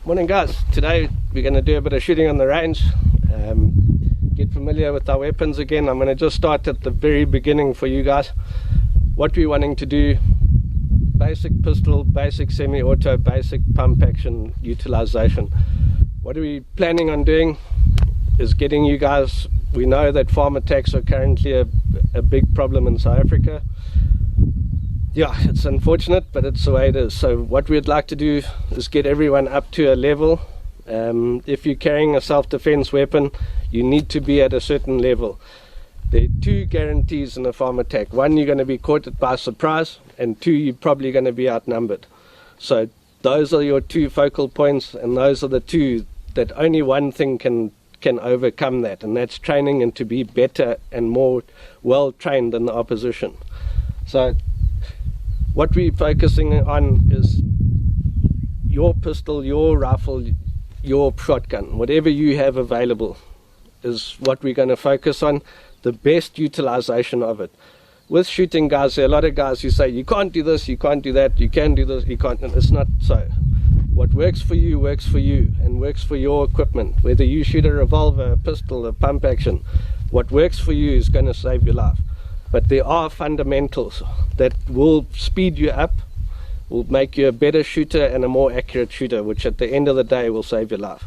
Morning guys, today we're going to do a bit of shooting on the range, get familiar with our weapons again. I'm going to just start at the very beginning for you guys. What we're wanting to do: basic pistol, basic semi-auto, basic pump action utilization. What are we planning on doing is getting you guys, we know that farm attacks are currently a big problem in South Africa. Yeah, it's unfortunate, but it's the way it is. So what we'd like to do is get everyone up to a level. If you're carrying a self-defense weapon, you need to be at a certain level. There are two guarantees in a farm attack. One, you're going to be caught by surprise, and two, you're probably going to be outnumbered. So those are your two focal points, and those are the two that only one thing can overcome that, and that's training and to be better and more well trained than the opposition. So what we're focusing on is your pistol, your rifle, your shotgun, whatever you have available is what we're going to focus on, the best utilization of it. With shooting, guys, there are a lot of guys who say you can't do this, you can't do that, you can do this, you can't. And it's not so. What works for you and works for your equipment. Whether you shoot a revolver, a pistol, a pump action, what works for you is going to save your life. But there are fundamentals that will speed you up, will make you a better shooter and a more accurate shooter, which at the end of the day will save your life.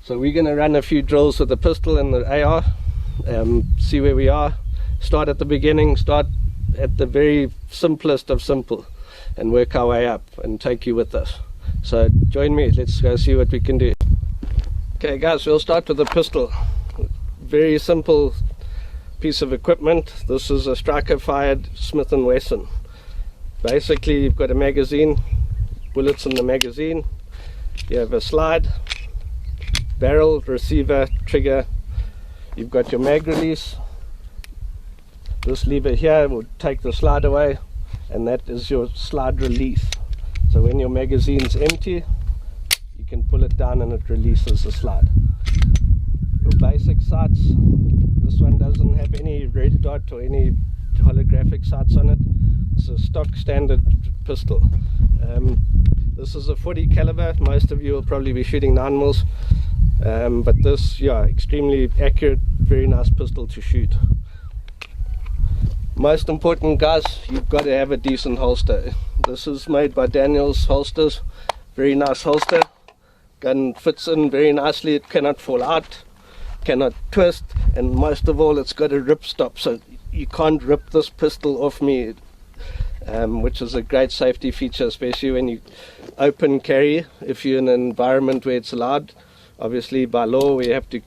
So we're going to run a few drills with the pistol and the AR, see where we are, start at the beginning, start at the very simplest of simple, and work our way up and take you with us. So join me, let's go see what we can do. Okay guys, we'll start with the pistol. Very simple piece of equipment. This is a striker fired Smith & Wesson. Basically you've got a magazine, bullets in the magazine, you have a slide, barrel, receiver, trigger, you've got your mag release. This lever here will take the slide away, and that is your slide release. So when your magazine's empty, you can pull it down and it releases the slide. Your basic sights, this one doesn't have any red dot or any holographic sights on it. It's a stock standard pistol. This is a 40 caliber. Most of you will probably be shooting 9mm, but this, yeah, extremely accurate, very nice pistol to shoot. Most important, guys, you've got to have a decent holster. This is made by Daniel's Holsters. Very nice holster. Gun fits in very nicely. It cannot fall out, cannot twist, and most of all, it's got a rip stop, so you can't rip this pistol off me, which is a great safety feature, especially when you open carry. If you're in an environment where it's allowed, obviously by law we have to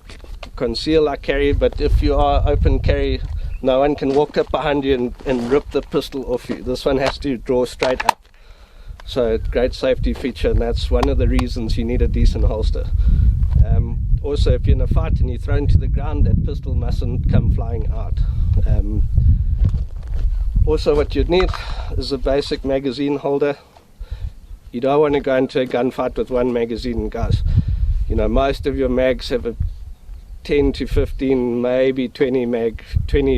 conceal our carry, but if you are open carry, no one can walk up behind you and rip the pistol off you. This one has to draw straight up. So great safety feature, and that's one of the reasons you need a decent holster. Also, if you're in a fight and you're thrown to the ground, that pistol mustn't come flying out. Also, what you'd need is a basic magazine holder. You don't want to go into a gunfight with one magazine, guys. You know, most of your mags have a 10 to 15, maybe 20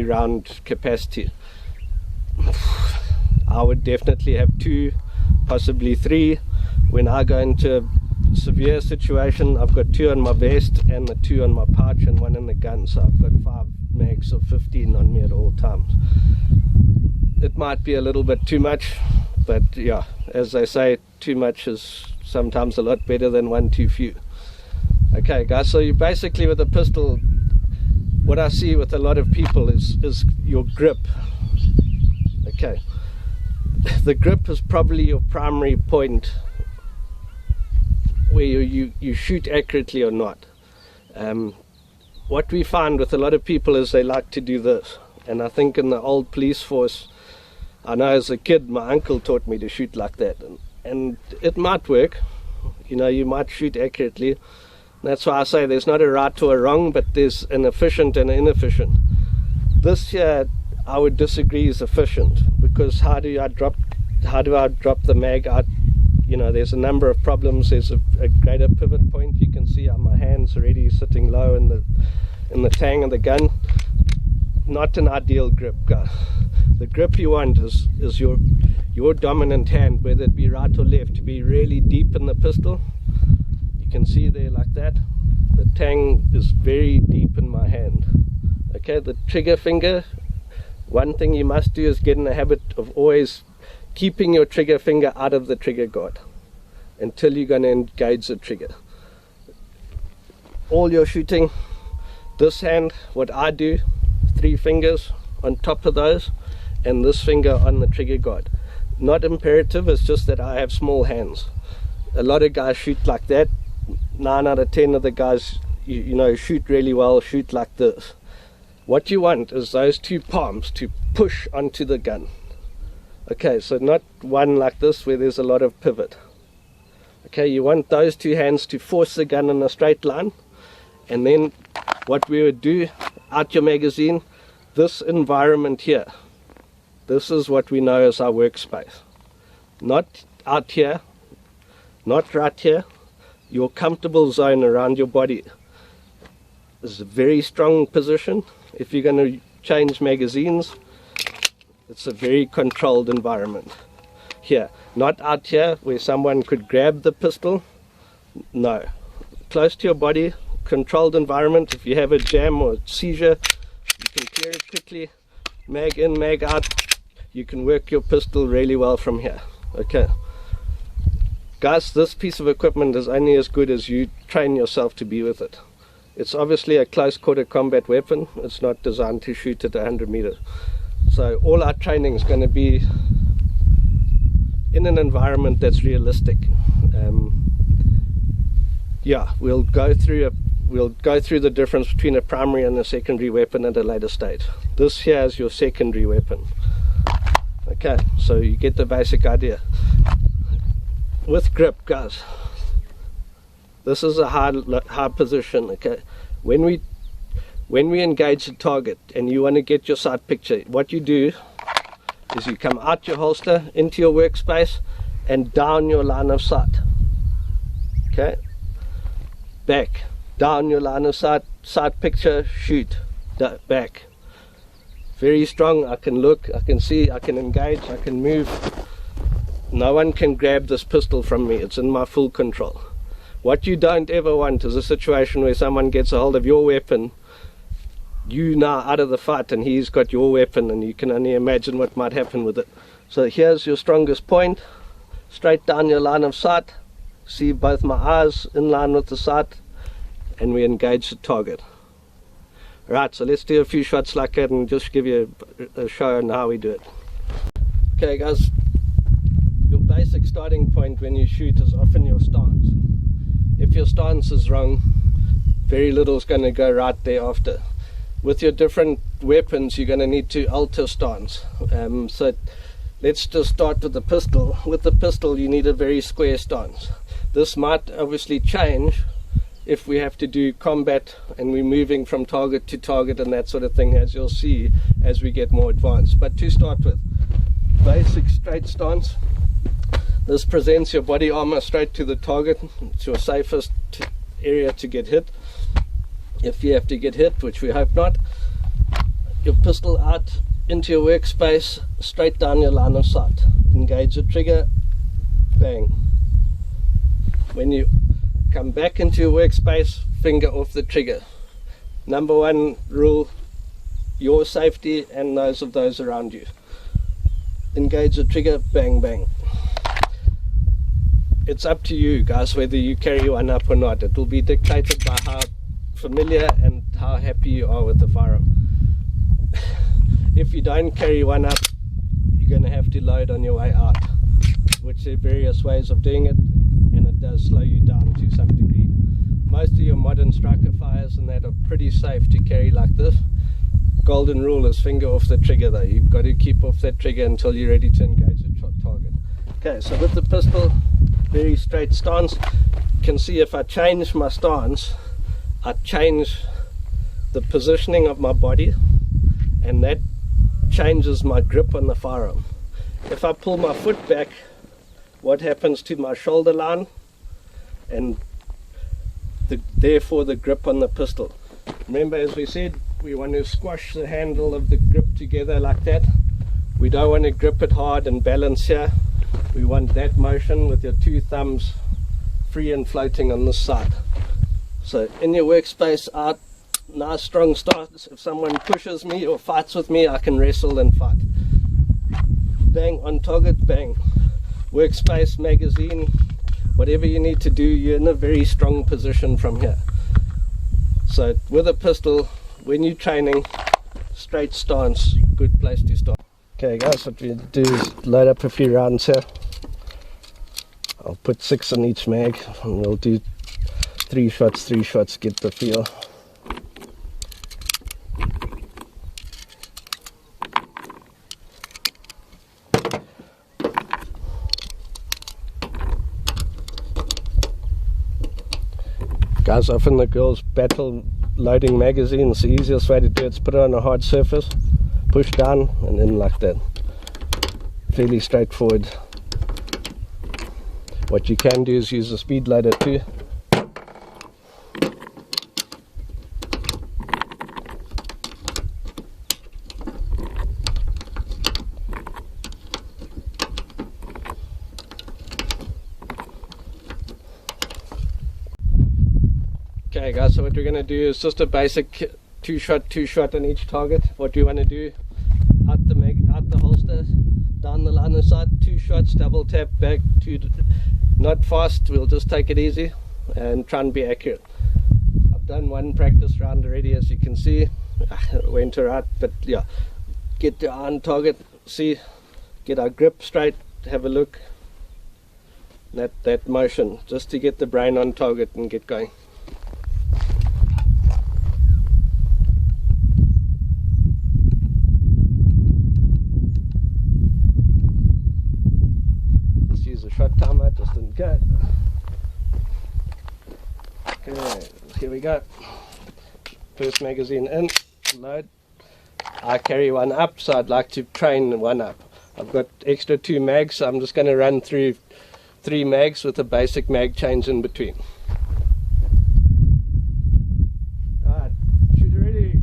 round capacity. I would definitely have 2, possibly 3. When I go into a severe situation, I've got 2 on my vest and the 2 on my pouch and 1 in the gun, so I've got 5 mags of 15 on me at all times. It might be a little bit too much, but yeah, as they say, too much is sometimes a lot better than one too few. Okay guys, so you basically, with a pistol, what I see with a lot of people is your grip. Okay, the grip is probably your primary point where you shoot accurately or not. What we find with a lot of people is they like to do this, and I think in the old police force, I know as a kid my uncle taught me to shoot like that, and it might work. You know, you might shoot accurately. That's why I say there's not a right or a wrong, but there's an efficient and an inefficient. This here, I would disagree, is efficient, because how do I drop the mag out? You know, there's a number of problems. There's a greater pivot point. You can see how my hands already sitting low in the tang of the gun. Not an ideal grip, guys. The grip you want is your dominant hand, whether it be right or left, to be really deep in the pistol, You can see there like that. The tang is very deep in my hand. Okay, the trigger finger, one thing you must do is get in the habit of always keeping your trigger finger out of the trigger guard until you're going to engage the trigger. All your shooting, this hand, what I do, 3 fingers on top of those and this finger on the trigger guard. Not imperative, it's just that I have small hands. A lot of guys shoot like that. 9 out of 10 of the guys, you know, shoot really well, shoot like this. What you want is those 2 palms to push onto the gun. Okay, so not one like this where there's a lot of pivot. Okay, you want those 2 hands to force the gun in a straight line. And then what we would do, out your magazine, this environment here, this is what we know as our workspace. Not out here, not right here. Your comfortable zone around your body is a very strong position. If you're going to change magazines, it's a very controlled environment. Here, not out here where someone could grab the pistol. No, close to your body, controlled environment. If you have a jam or a seizure, you can clear it quickly, mag in, mag out. You can work your pistol really well from here. Okay, guys, this piece of equipment is only as good as you train yourself to be with it. It's obviously a close quarter combat weapon. It's not designed to shoot at 100 meters. So all our training is going to be in an environment that's realistic. Yeah, we'll go through the difference between a primary and a secondary weapon at a later stage. This here is your secondary weapon. Okay, so you get the basic idea. With grip, guys, this is a hard position. Okay, when we engage a target and you want to get your sight picture, what you do is you come out your holster into your workspace and down your line of sight. Okay, back, down your line of sight, sight picture, shoot, back. Very strong. I can look, I can see, I can engage, I can move. No one can grab this pistol from me. It's in my full control. What you don't ever want is a situation where someone gets a hold of your weapon, you now out of the fight, and he's got your weapon, and you can only imagine what might happen with it. So here's your strongest point, straight down your line of sight. See both my eyes in line with the sight, and we engage the target. Right, so let's do a few shots like that and just give you a show on how we do it. Okay guys, your basic starting point when you shoot is often your stance. If your stance is wrong, very little is going to go right thereafter. With your different weapons, you're going to need to alter stance. So let's just start with the pistol. With the pistol, you need a very square stance. This might obviously change if we have to do combat and we're moving from target to target and that sort of thing, as you'll see as we get more advanced. But to start with, basic straight stance. This presents your body armor straight to the target. It's your safest area to get hit. If you have to get hit, which we hope not, your pistol out into your workspace, straight down your line of sight. Engage the trigger, bang. When you come back into your workspace, finger off the trigger. Number 1 rule, your safety and those of those around you. Engage the trigger, bang bang. It's up to you guys whether you carry one up or not. It will be dictated by how familiar and how happy you are with the firearm. If you don't carry one up, you're going to have to load on your way out, which there are various ways of doing it, and it does slow you down to some degree. Most of your modern striker fires and that are pretty safe to carry like this. Golden rule is finger off the trigger though. You've got to keep off that trigger until you're ready to engage the target. Okay, so with the pistol, very straight stance. You can see if I change my stance, I change the positioning of my body, and that changes my grip on the firearm. If I pull my foot back, what happens to my shoulder line and therefore the grip on the pistol? Remember, as we said, we want to squash the handle of the grip together like that. We don't want to grip it hard and balance here. We want that motion with your 2 thumbs free and floating on this side. So in your workspace, out, nice strong start. If someone pushes me or fights with me, I can wrestle and fight. Bang, on target, bang. Workspace, magazine, whatever you need to do, you're in a very strong position from here. So with a pistol, when you're training, straight stance, good place to start. Okay guys, what we do is load up a few rounds here. I'll put 6 in each mag and we'll do 3 shots, get the feel. Guys, often the girls battle loading magazines. The easiest way to do it is put it on a hard surface, push down and in like that. Fairly straightforward. What you can do is use a speed loader too. Okay guys, so what we're going to do is just a basic two shot on each target. What we want to do, out the holster, down the line of sight, 2 shots, double tap, back, 2, not fast, we'll just take it easy and try and be accurate. I've done 1 practice round already, as you can see. It went alright, but yeah, get your eye on target, see, get our grip straight, have a look, that motion, just to get the brain on target and get going. Shot timer just didn't go. Okay, here we go. First magazine in, load. I carry 1 up, so I'd like to train 1 up. I've got extra 2 mags, so I'm just going to run through 3 mags with a basic mag change in between. Alright, shooter ready.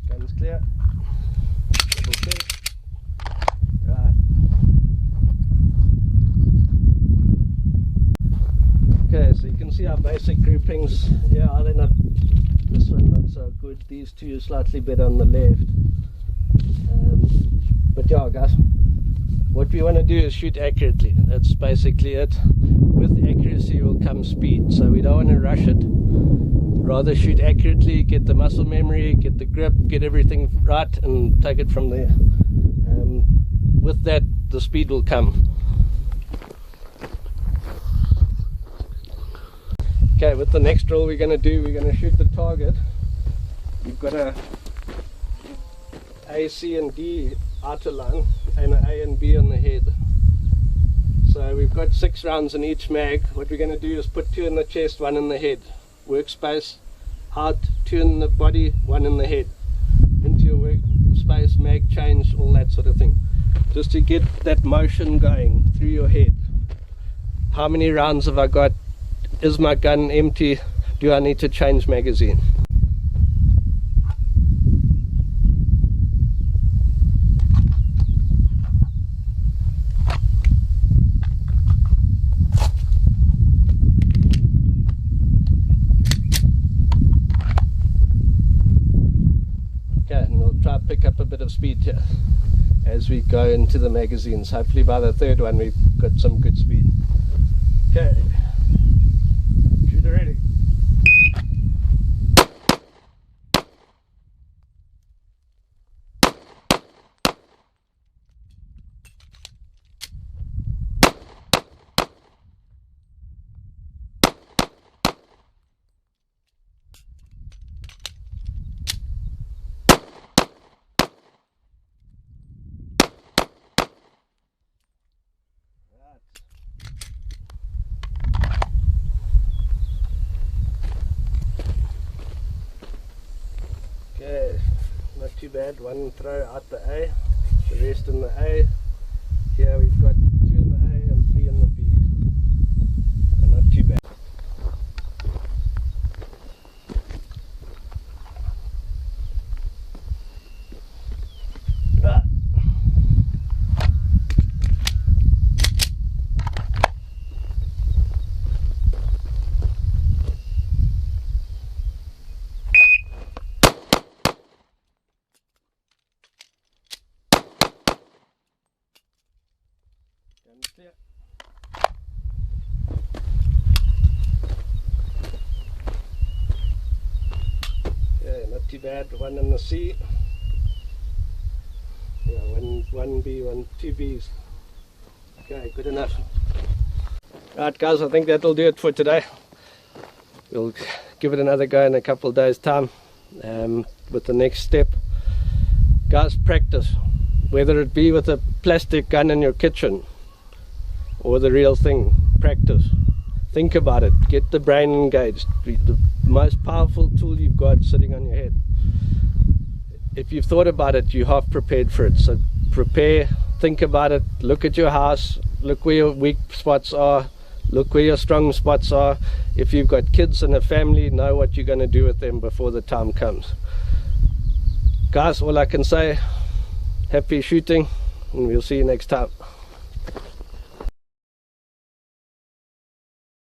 Guns clear. Double check. Right. Okay, so you can see our basic groupings. Yeah, they're not, this one not so good. These 2 are slightly better on the left. But yeah, guys, what we want to do is shoot accurately. That's basically it. With accuracy will come speed, so we don't want to rush it. Rather shoot accurately, get the muscle memory, get the grip, get everything right, and take it from there. With that, the speed will come. Okay, with the next drill we're going to do, we're going to shoot the target. You've got a C and D outer line and an A and B on the head. So we've got 6 rounds in each mag. What we're going to do is put 2 in the chest, 1 in the head. Workspace, out, 2 in the body, 1 in the head. Into your workspace, mag change, all that sort of thing. Just to get that motion going through your head. How many rounds have I got? Is my gun empty? Do I need to change magazine? Pick up a bit of speed here as we go into the magazines. Hopefully by the 3rd one we've got some good speed. Okay, shooter ready. not too bad. One throw out the A, the rest in the A. Here we've got 2 in the A and 3 in the B. So not too bad. Clear. Yeah, not too bad. 1 in the C. Yeah, one B, 2 Bs. Okay, good enough. Right guys, I think that'll do it for today. We'll give it another go in a couple of days time with the next step. Guys, practice. Whether it be with a plastic gun in your kitchen or the real thing, practice. Think about it, get the brain engaged. The most powerful tool you've got sitting on your head. If you've thought about it, you're half prepared for it. So prepare, think about it, look at your house, look where your weak spots are, look where your strong spots are. If you've got kids and a family, know what you're going to do with them before the time comes. Guys, all I can say, happy shooting, and we'll see you next time.